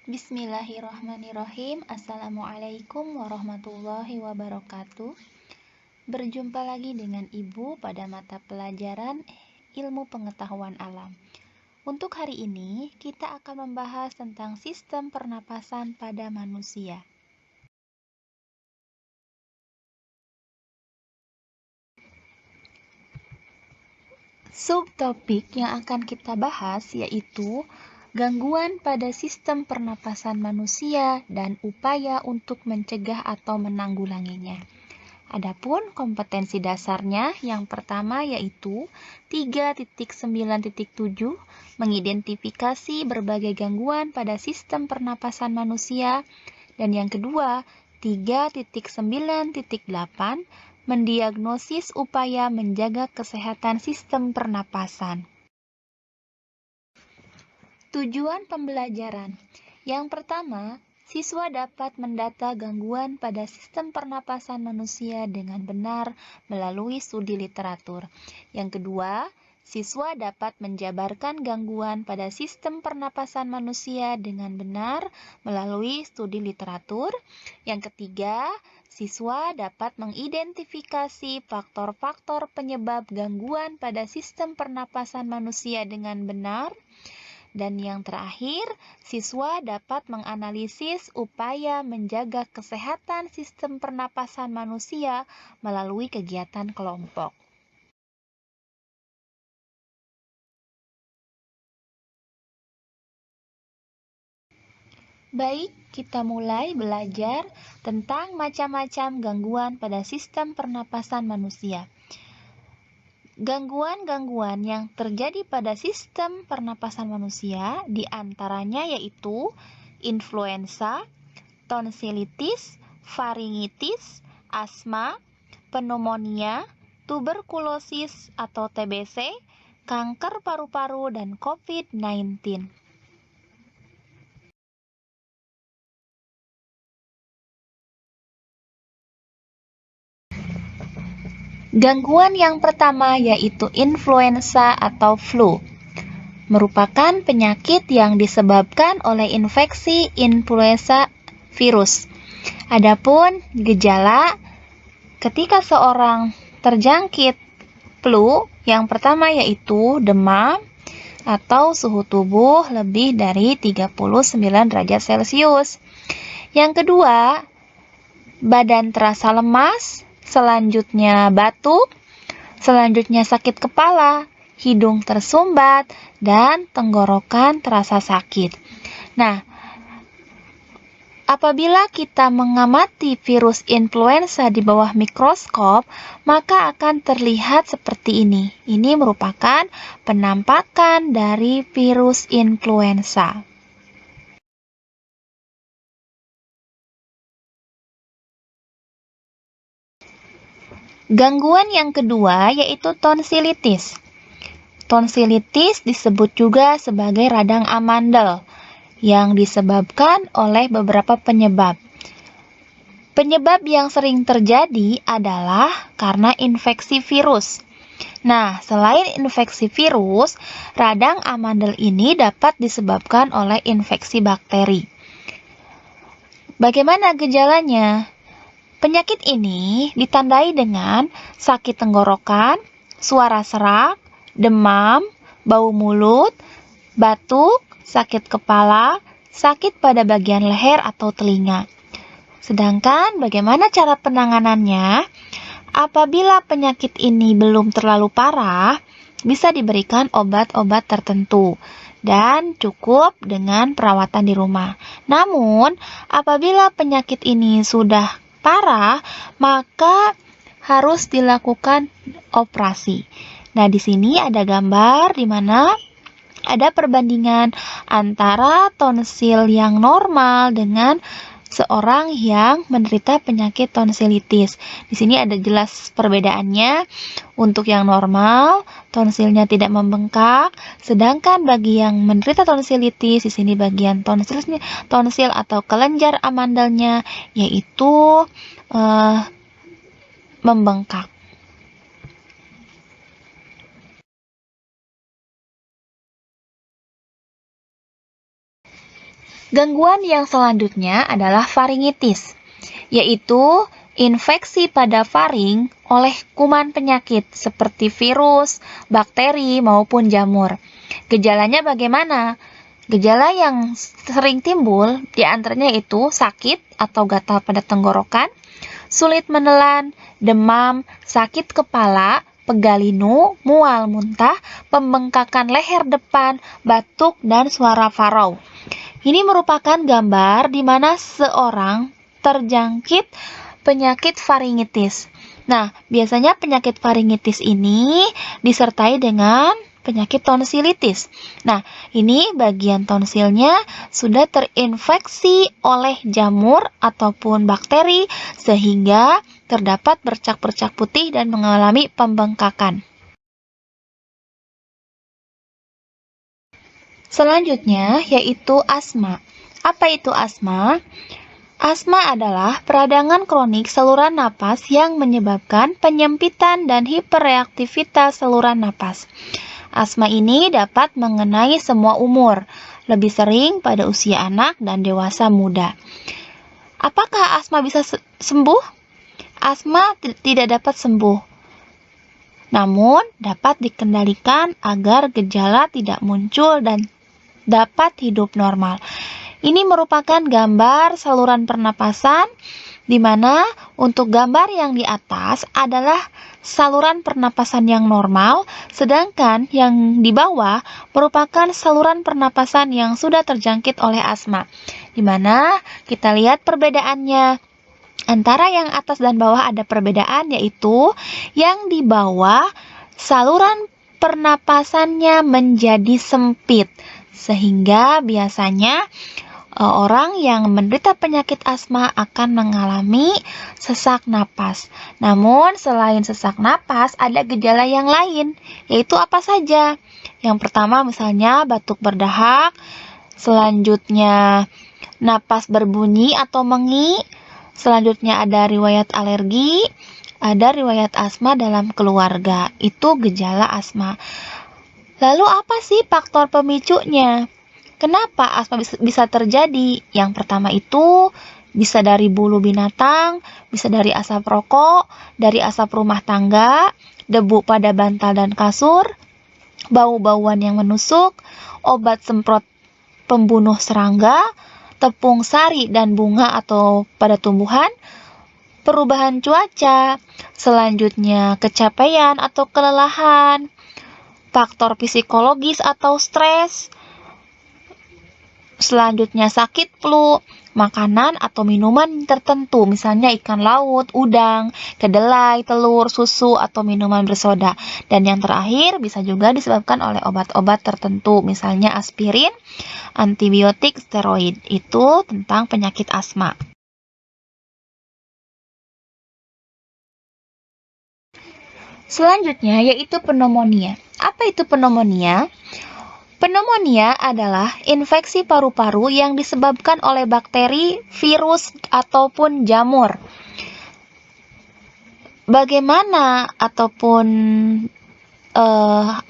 Bismillahirrahmanirrahim. Assalamualaikum warahmatullahi wabarakatuh. Berjumpa lagi dengan Ibu pada mata pelajaran Ilmu Pengetahuan Alam. Untuk hari ini, kita akan membahas tentang sistem pernapasan pada manusia. Subtopik yang akan kita bahas yaitu gangguan pada sistem pernapasan manusia dan upaya untuk mencegah atau menanggulanginya. Adapun kompetensi dasarnya yang pertama yaitu 3.9.7 mengidentifikasi berbagai gangguan pada sistem pernapasan manusia, dan yang kedua 3.9.8 mendiagnosis upaya menjaga kesehatan sistem pernapasan. Tujuan pembelajaran. Yang pertama, siswa dapat mendata gangguan pada sistem pernapasan manusia dengan benar melalui studi literatur. Yang kedua, siswa dapat menjabarkan gangguan pada sistem pernapasan manusia dengan benar melalui studi literatur. Yang ketiga, siswa dapat mengidentifikasi faktor-faktor penyebab gangguan pada sistem pernapasan manusia dengan benar. Dan yang terakhir, siswa dapat menganalisis upaya menjaga kesehatan sistem pernapasan manusia melalui kegiatan kelompok. Baik, kita mulai belajar tentang macam-macam gangguan pada sistem pernapasan manusia. Gangguan-gangguan yang terjadi pada sistem pernapasan manusia diantaranya yaitu influenza, tonsilitis, faringitis, asma, pneumonia, tuberkulosis atau TBC, kanker paru-paru, dan COVID-19. Gangguan yang pertama yaitu influenza atau flu. Merupakan penyakit yang disebabkan oleh infeksi influenza virus. Adapun gejala ketika seorang terjangkit flu, yang pertama yaitu demam atau suhu tubuh lebih dari 39 derajat Celcius. Yang kedua, badan terasa lemas, selanjutnya batuk, selanjutnya sakit kepala, hidung tersumbat, dan tenggorokan terasa sakit. Nah, apabila kita mengamati virus influenza di bawah mikroskop, maka akan terlihat seperti ini. Ini merupakan penampakan dari virus influenza. Gangguan yang kedua yaitu tonsilitis. Tonsilitis disebut juga sebagai radang amandel yang disebabkan oleh beberapa penyebab. Penyebab yang sering terjadi adalah karena infeksi virus. Nah, selain infeksi virus, radang amandel ini dapat disebabkan oleh infeksi bakteri. Bagaimana gejalanya? Penyakit ini ditandai dengan sakit tenggorokan, suara serak, demam, bau mulut, batuk, sakit kepala, sakit pada bagian leher atau telinga. Sedangkan bagaimana cara penanganannya? Apabila penyakit ini belum terlalu parah, bisa diberikan obat-obat tertentu dan cukup dengan perawatan di rumah. Namun, apabila penyakit ini sudah parah, maka harus dilakukan operasi. Nah, di sini ada gambar di mana ada perbandingan antara tonsil yang normal dengan seorang yang menderita penyakit tonsilitis. Di sini ada jelas perbedaannya. Untuk yang normal, tonsilnya tidak membengkak, sedangkan bagi yang menderita tonsilitis, di sini bagian tonsil atau kelenjar amandelnya yaitu membengkak. Gangguan yang selanjutnya adalah faringitis, yaitu infeksi pada faring oleh kuman penyakit seperti virus, bakteri, maupun jamur. Gejalanya bagaimana? Gejala yang sering timbul diantaranya itu sakit atau gatal pada tenggorokan, sulit menelan, demam, sakit kepala, pegal linu, mual muntah, pembengkakan leher depan, batuk, dan suara farau. Ini merupakan gambar di mana seorang terjangkit penyakit faringitis. Nah, biasanya penyakit faringitis ini disertai dengan penyakit tonsilitis. Nah, ini bagian tonsilnya sudah terinfeksi oleh jamur ataupun bakteri sehingga terdapat bercak-bercak putih dan mengalami pembengkakan. Selanjutnya yaitu asma. Apa itu asma? Asma adalah peradangan kronik saluran napas yang menyebabkan penyempitan dan hiperreaktivitas saluran napas. Asma ini dapat mengenai semua umur, lebih sering pada usia anak dan dewasa muda. Apakah asma bisa sembuh? Asma tidak dapat sembuh, namun dapat dikendalikan agar gejala tidak muncul dan dapat hidup normal. Ini merupakan gambar saluran pernapasan, di mana untuk gambar yang di atas adalah saluran pernapasan yang normal, sedangkan yang di bawah merupakan saluran pernapasan yang sudah terjangkit oleh asma. Di mana kita lihat perbedaannya. Antara yang atas dan bawah ada perbedaan, yaitu yang di bawah saluran pernapasannya menjadi sempit, sehingga biasanya orang yang menderita penyakit asma akan mengalami sesak napas. Namun selain sesak napas ada gejala yang lain, yaitu apa saja? Yang pertama misalnya batuk berdahak, selanjutnya napas berbunyi atau mengi, selanjutnya ada riwayat alergi, ada riwayat asma dalam keluarga. Itu gejala asma. Lalu apa sih faktor pemicunya? Kenapa asma bisa terjadi? Yang pertama itu bisa dari bulu binatang, bisa dari asap rokok, dari asap rumah tangga, debu pada bantal dan kasur, bau-bauan yang menusuk, obat semprot pembunuh serangga, tepung sari dan bunga atau pada tumbuhan, perubahan cuaca, selanjutnya kecapean atau kelelahan, faktor psikologis atau stres, selanjutnya sakit flu, makanan atau minuman tertentu, misalnya ikan laut, udang, kedelai, telur, susu, atau minuman bersoda. Dan yang terakhir bisa juga disebabkan oleh obat-obat tertentu, misalnya aspirin, antibiotik, steroid. Itu tentang penyakit asma. Selanjutnya yaitu pneumonia. Apa itu pneumonia? Pneumonia adalah infeksi paru-paru yang disebabkan oleh bakteri, virus, ataupun jamur. Bagaimana ataupun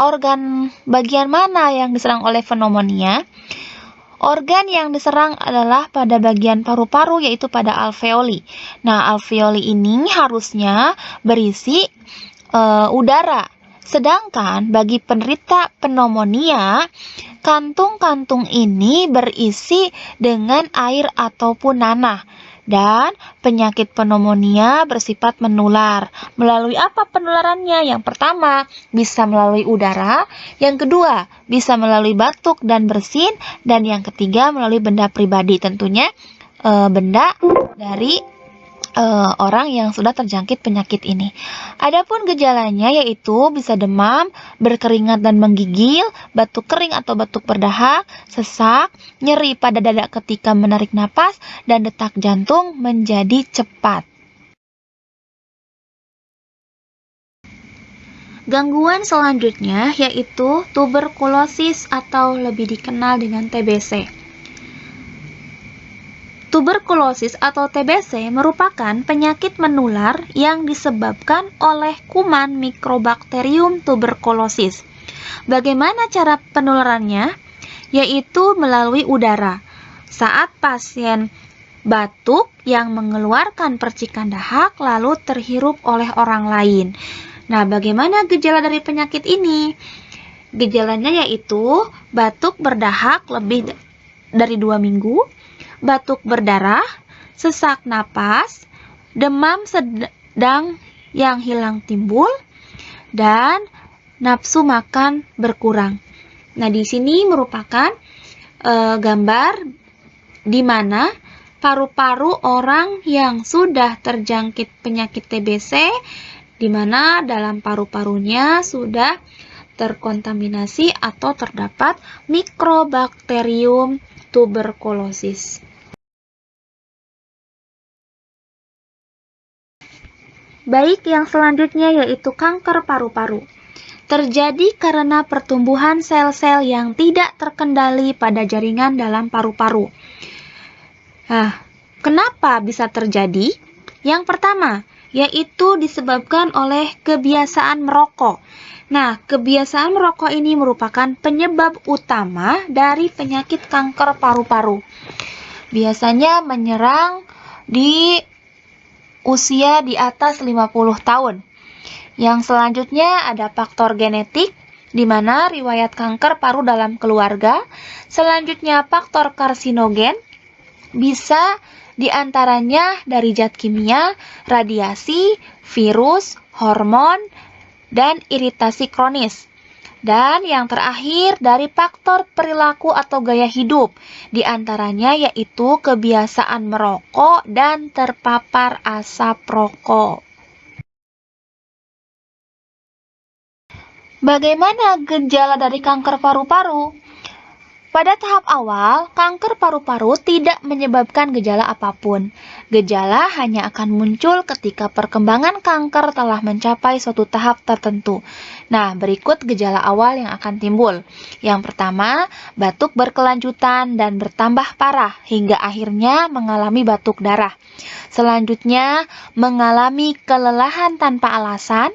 organ bagian mana yang diserang oleh pneumonia? Organ yang diserang adalah pada bagian paru-paru, yaitu pada alveoli. Nah, alveoli ini harusnya berisi udara. Sedangkan bagi penderita pneumonia, kantung-kantung ini berisi dengan air ataupun nanah. Dan penyakit pneumonia bersifat menular. Melalui apa penularannya? Yang pertama, bisa melalui udara. Yang kedua, bisa melalui batuk dan bersin. Dan yang ketiga, melalui benda pribadi. Tentunya benda dari orang yang sudah terjangkit penyakit ini. Adapun gejalanya yaitu bisa demam, berkeringat dan menggigil, batuk kering atau batuk berdahak, sesak, nyeri pada dada ketika menarik napas, dan detak jantung menjadi cepat. Gangguan selanjutnya yaitu tuberkulosis atau lebih dikenal dengan TBC. Tuberkulosis atau TBC merupakan penyakit menular yang disebabkan oleh kuman Mycobacterium tuberculosis. Bagaimana cara penularannya? Yaitu melalui udara. saat pasien batuk yang mengeluarkan percikan dahak lalu terhirup oleh orang lain. Nah, bagaimana gejala dari penyakit ini? Gejalanya yaitu batuk berdahak lebih dari 2 minggu, batuk berdarah, sesak napas, demam sedang yang hilang timbul, dan nafsu makan berkurang. Nah, di sini merupakan gambar di mana paru-paru orang yang sudah terjangkit penyakit TBC, di mana dalam paru-parunya sudah terkontaminasi atau terdapat Mycobacterium tuberculosis. Baik, yang selanjutnya yaitu kanker paru-paru. Terjadi karena pertumbuhan sel-sel yang tidak terkendali pada jaringan dalam paru-paru. Nah, kenapa bisa terjadi? Yang pertama, yaitu disebabkan oleh kebiasaan merokok. Nah, kebiasaan merokok ini merupakan penyebab utama dari penyakit kanker paru-paru. Biasanya menyerang di usia di atas 50 tahun. Yang selanjutnya ada faktor genetik, di mana riwayat kanker paru dalam keluarga. Selanjutnya faktor karsinogen, bisa diantaranya dari zat kimia, radiasi, virus, hormon, dan iritasi kronis. Dan yang terakhir dari faktor perilaku atau gaya hidup, diantaranya yaitu kebiasaan merokok dan terpapar asap rokok. Bagaimana gejala dari kanker paru-paru? Pada tahap awal, kanker paru-paru tidak menyebabkan gejala apapun. Gejala hanya akan muncul ketika perkembangan kanker telah mencapai suatu tahap tertentu. Nah, berikut gejala awal yang akan timbul. Yang pertama, batuk berkelanjutan dan bertambah parah hingga akhirnya mengalami batuk darah. Selanjutnya, mengalami kelelahan tanpa alasan,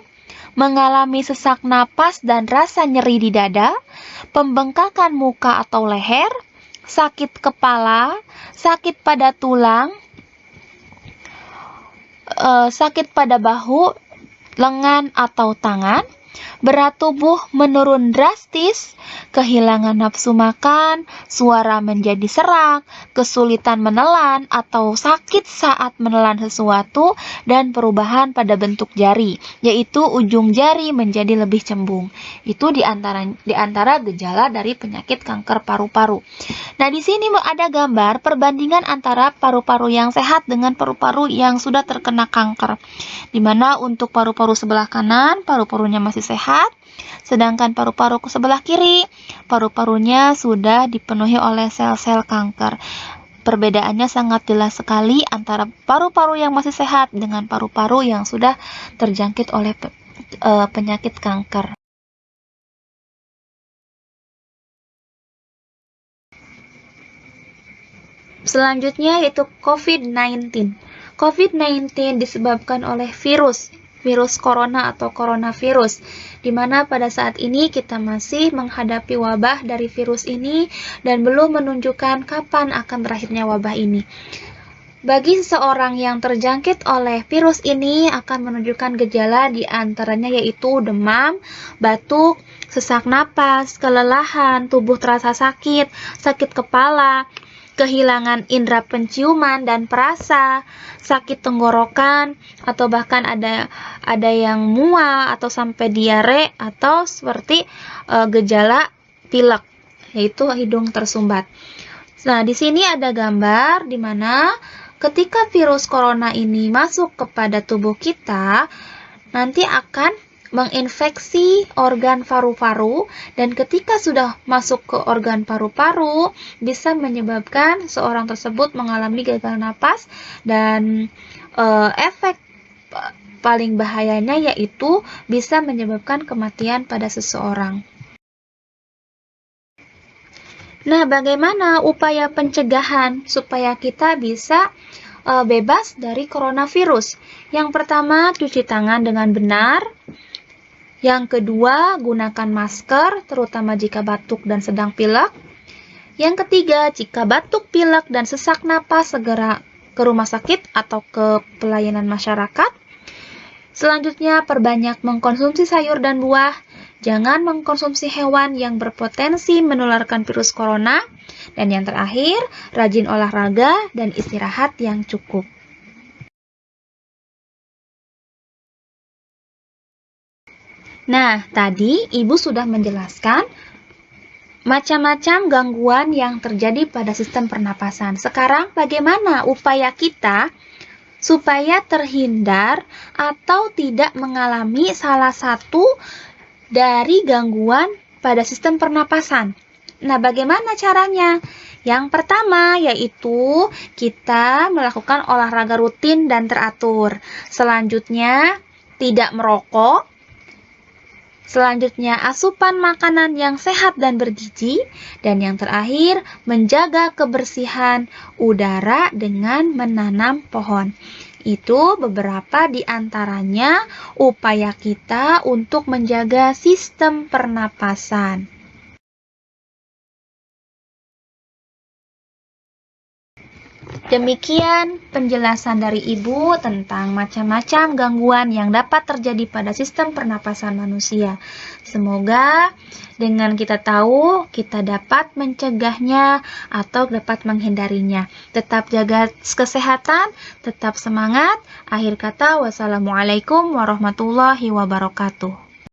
mengalami sesak napas dan rasa nyeri di dada, pembengkakan muka atau leher, sakit kepala, sakit pada tulang, sakit pada bahu, lengan atau tangan, berat tubuh menurun drastis, kehilangan nafsu makan, suara menjadi serak, kesulitan menelan atau sakit saat menelan sesuatu, dan perubahan pada bentuk jari, yaitu ujung jari menjadi lebih cembung. Itu di antara gejala dari penyakit kanker paru-paru. Nah, di sini ada gambar perbandingan antara paru-paru yang sehat dengan paru-paru yang sudah terkena kanker. Di mana untuk paru-paru sebelah kanan, paru-parunya masih sehat, sedangkan paru-paru sebelah kiri, paru-parunya sudah dipenuhi oleh sel-sel kanker. Perbedaannya sangat jelas sekali antara paru-paru yang masih sehat dengan paru-paru yang sudah terjangkit oleh penyakit kanker. Selanjutnya yaitu COVID-19. COVID-19 disebabkan oleh virus corona atau coronavirus, di mana pada saat ini kita masih menghadapi wabah dari virus ini dan belum menunjukkan kapan akan berakhirnya wabah ini. Bagi seseorang yang terjangkit oleh virus ini akan menunjukkan gejala di antaranya yaitu demam, batuk, sesak napas, kelelahan, tubuh terasa sakit, sakit kepala, kehilangan indera penciuman dan perasa, sakit tenggorokan, atau bahkan ada yang mual atau sampai diare, atau seperti gejala pilek, yaitu hidung tersumbat. Nah, di sini ada gambar di mana ketika virus corona ini masuk kepada tubuh kita, nanti akan menginfeksi organ paru-paru, dan ketika sudah masuk ke organ paru-paru bisa menyebabkan seorang tersebut mengalami gagal napas, dan efek paling bahayanya yaitu bisa menyebabkan kematian pada seseorang. Nah, bagaimana upaya pencegahan supaya kita bisa bebas dari coronavirus? Yang pertama, cuci tangan dengan benar. Yang kedua, gunakan masker, terutama jika batuk dan sedang pilek. Yang ketiga, jika batuk, pilek, dan sesak napas, segera ke rumah sakit atau ke pelayanan masyarakat. Selanjutnya, perbanyak mengkonsumsi sayur dan buah. Jangan mengkonsumsi hewan yang berpotensi menularkan virus corona. Dan yang terakhir, rajin olahraga dan istirahat yang cukup. Nah, tadi Ibu sudah menjelaskan macam-macam gangguan yang terjadi pada sistem pernapasan. Sekarang bagaimana upaya kita supaya terhindar atau tidak mengalami salah satu dari gangguan pada sistem pernapasan? Nah, bagaimana caranya? Yang pertama yaitu kita melakukan olahraga rutin dan teratur. Selanjutnya, tidak merokok. Selanjutnya, asupan makanan yang sehat dan bergizi. Dan yang terakhir, menjaga kebersihan udara dengan menanam pohon. Itu beberapa di antaranya upaya kita untuk menjaga sistem pernapasan. Demikian penjelasan dari Ibu tentang macam-macam gangguan yang dapat terjadi pada sistem pernapasan manusia. Semoga dengan kita tahu, kita dapat mencegahnya atau dapat menghindarinya. Tetap jaga kesehatan, tetap semangat. Akhir kata, wassalamualaikum warahmatullahi wabarakatuh.